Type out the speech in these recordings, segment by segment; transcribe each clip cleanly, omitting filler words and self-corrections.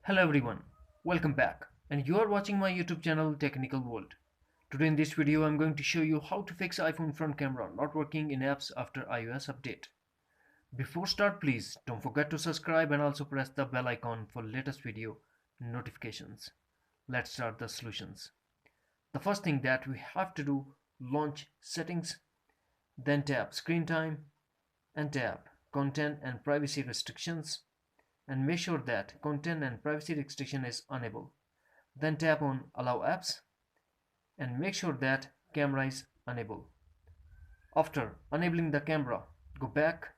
Hello everyone, welcome back, and you are watching my YouTube channel Technical World. Today in this video I'm going to show you how to fix iPhone front camera not working in apps after iOS update. Before start, please don't forget to subscribe and also press the bell icon for latest video notifications. Let's start the solutions. The first thing that we have to do, launch settings, then tap screen time and tap content and privacy restrictions, and make sure that content and privacy restriction is enabled. Then tap on allow apps and make sure that camera is enabled. After enabling the camera, go back,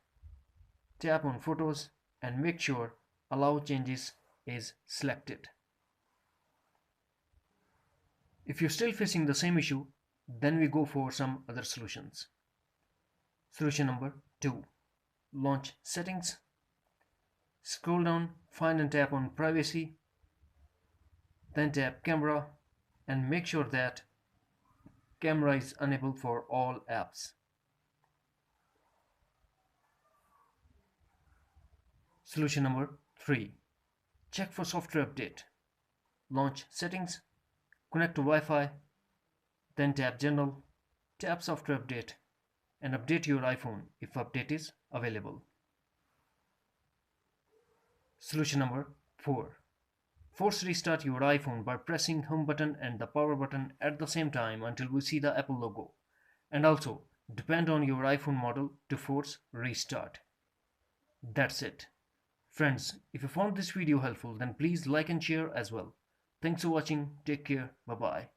tap on photos and make sure allow changes is selected. If you're still facing the same issue, then we go for some other solutions. Solution number 2. Launch settings, scroll down, find and tap on privacy, then tap camera and make sure that camera is enabled for all apps. Solution number 3. Check for software update. Launch settings, connect to Wi-Fi, then tap general, tap software update and update your iPhone if update is available. Solution number 4. Force restart your iPhone by pressing home button and the power button at the same time until we see the Apple logo. And also depend on your iPhone model to force restart. That's it. Friends, if you found this video helpful, then please like and share as well. Thanks for watching. Take care. Bye bye.